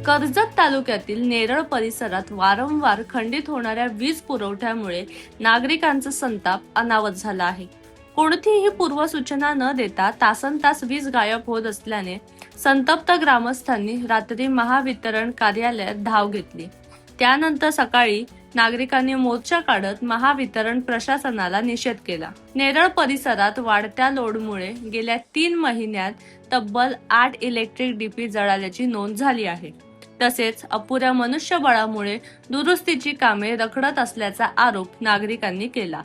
कर्जत तालुक्यातील नेरळ परिसरात वारंवार खंडित होणाऱ्या वीज पुरवठ्यामुळे नागरिकांचा संताप अनावत झाला आहे. कोणतीही पूर्वसूचना न देता तासनतास वीज गायब होत असल्याने संतप्त ग्रामस्थांनी रात्री महावितरण कार्यालयात धाव घेतली. त्यानंतर सकाळी नागरिकांनी मोर्चा काढत महावितरण प्रशासनाला निषेध केला. नेरळ परिसरात वाढत्या लोडमुळे गेल्या 3 महिन्यात तब्बल 8 इलेक्ट्रिक डीपी जळाल्याची नोंद झाली आहे. तसेच अपुऱ्या मनुष्यबळामुळे दुरुस्तीची कामे रखडत असल्याचा आरोप नागरिकांनी केला.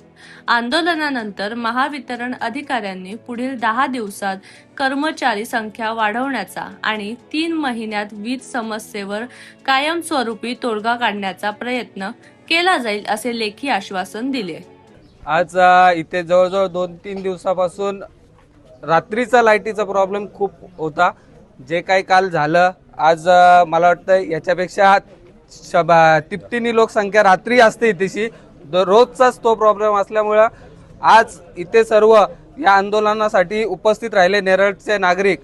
आंदोलनानंतर महावितरण अधिकाऱ्यांनी पुढील 10 दिवसात कर्मचारी संख्या वाढवण्याचा आणि 3 महिन्यात वीज समस्येवर कायमस्वरूपी तोडगा काढण्याचा प्रयत्न केला जाईल असे लेखी आश्वासन दिले. आज इथे जवळजवळ 2-3 दिवसापासून रात्रीचा लाईटीचा प्रॉब्लेम खूप होता. जे काही काल झालं, आज मला वाटतं याच्यापेक्षा तिपटीने लोकसंख्या रात्री असते इथेशी. रोजचाच तो प्रॉब्लेम असल्यामुळं आज इथे सर्व या आंदोलनासाठी उपस्थित राहिले नेरळचे नागरिक,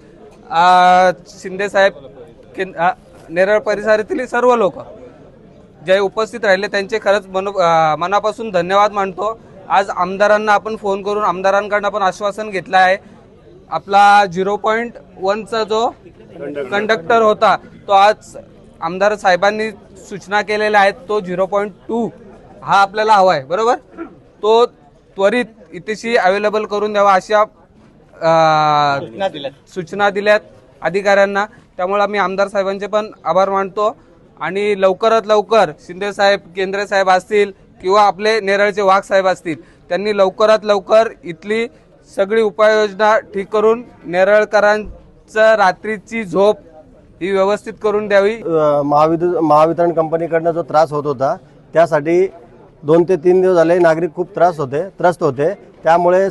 शिंदे साहेब, नेरळ परिसरातील सर्व लोक जे उपस्थित राहिले त्यांचे खरंच मनापासून धन्यवाद मानतो. आज आमदारांना आपण फोन करून आमदारांकडून आपण आश्वासन घेतलं आहे. आपला 0.1चा जो कंडक्टर होता तो आज आमदार साहेबांनी सूचना केलेल्या आहेत, तो 0.2 हा आपल्याला हवा आहे, बरोबर. तो त्वरित इथेशी अवेलेबल करून द्यावा अशा सूचना दिल्यात अधिकाऱ्यांना. त्यामुळे आम्ही आमदार साहेबांचे पण आभार मानतो आणि लवकरात लवकर शिंदे साहेब, केंद्रे साहेब असतील किंवा आपले नेरळचे वाघ साहेब असतील, त्यांनी लवकरात लवकर इथली सगळी उपाययोजना ठीक करून नेरळकरांचं रात्रीची झोप ही व्यवस्थित करून द्यावी. महावितरण कंपनीकडनं जो त्रास होत होता त्यासाठी 2 ते 3 दिवस झाले नागरिक खूप त्रस्त होते. त्यामुळे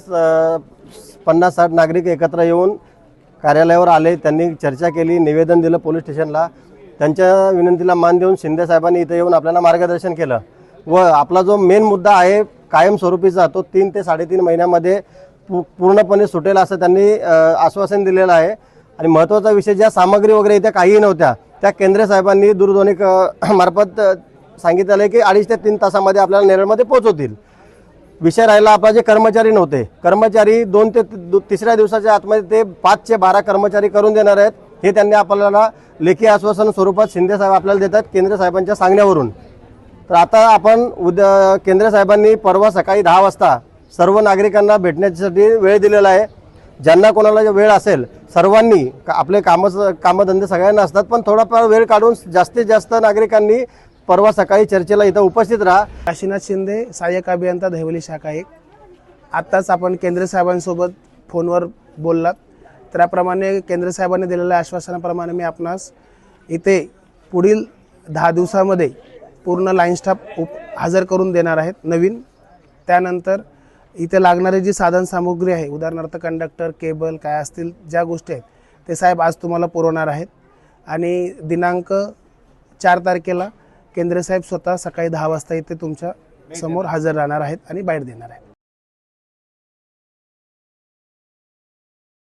50-60 नागरिक एकत्र येऊन कार्यालयावर आले. त्यांनी चर्चा केली, निवेदन दिलं पोलीस स्टेशनला. त्यांच्या विनंतीला मान देऊन शिंदे साहेबांनी इथे येऊन आपल्याला मार्गदर्शन केलं व आपला जो मेन मुद्दा आहे कायमस्वरूपीचा तो 3 ते 3.5 महिन्यामध्ये पूर्णपणे सुटेल असं त्यांनी आश्वासन दिलेलं आहे. आणि महत्त्वाचा विषय, ज्या सामग्री वगैरे इथे काहीही नव्हत्या त्या केंद्र साहेबांनी दूरध्वनी मार्फत सांगितलेलं आहे की 2.5 ते 3 तासामध्ये आपल्याला नेरळमध्ये पोहोचवतील. विषय राहिला आपला जे कर्मचारी नव्हते, कर्मचारी 2 ते 3 दिवसाच्या आतमध्ये ते 5 ते 12 कर्मचारी करून देणार आहेत. हे त्यांनी आपल्याला लेखी आश्वासन स्वरूपात शिंदे साहेब आपल्याला देतात केंद्र साहेबांच्या सांगण्यावरून. तर आता आपण उद्या केंद्र साहेबांनी परवा सकाळी 10 वाजता सर्व नागरिकांना भेटण्यासाठी वेळ दिलेला आहे. ज्यांना कोणाला वेळ असेल सर्वांनी, आपले कामधंदे सगळ्यांना असतात, पण थोडाफार वेळ काढून जास्तीत जास्त नागरिकांनी परवा सकाळी चर्चेला इथं उपस्थित राहा. काशीनाथ शिंदे, सहाय्यक अभियंता, दहिवली शाखा 1. आत्ताच आपण केंद्र साहेबांसोबत फोनवर बोललात, त्याप्रमाणे केंद्र साहेबांनी दिलेल्या आश्वासनाप्रमाणे मी आपणास इथे पुढील 10 दिवसामध्ये पूर्ण लाईन स्टाफ हजर करून देणार आहेत नवीन. त्यानंतर इथे लागणारी जी साधनसामुग्री आहे, उदाहरणार्थ कंडक्टर, केबल काय असतील ज्या गोष्टी आहेत ते साहेब आज तुम्हाला पुरवणार आहेत. आणि दिनांक 4 तारखेला केंद्र साहेब स्वतः सकाळी 10 वाजता इथे तुमच्या समोर हजर राहणार आहेत आणि बाईट देणार आहेत.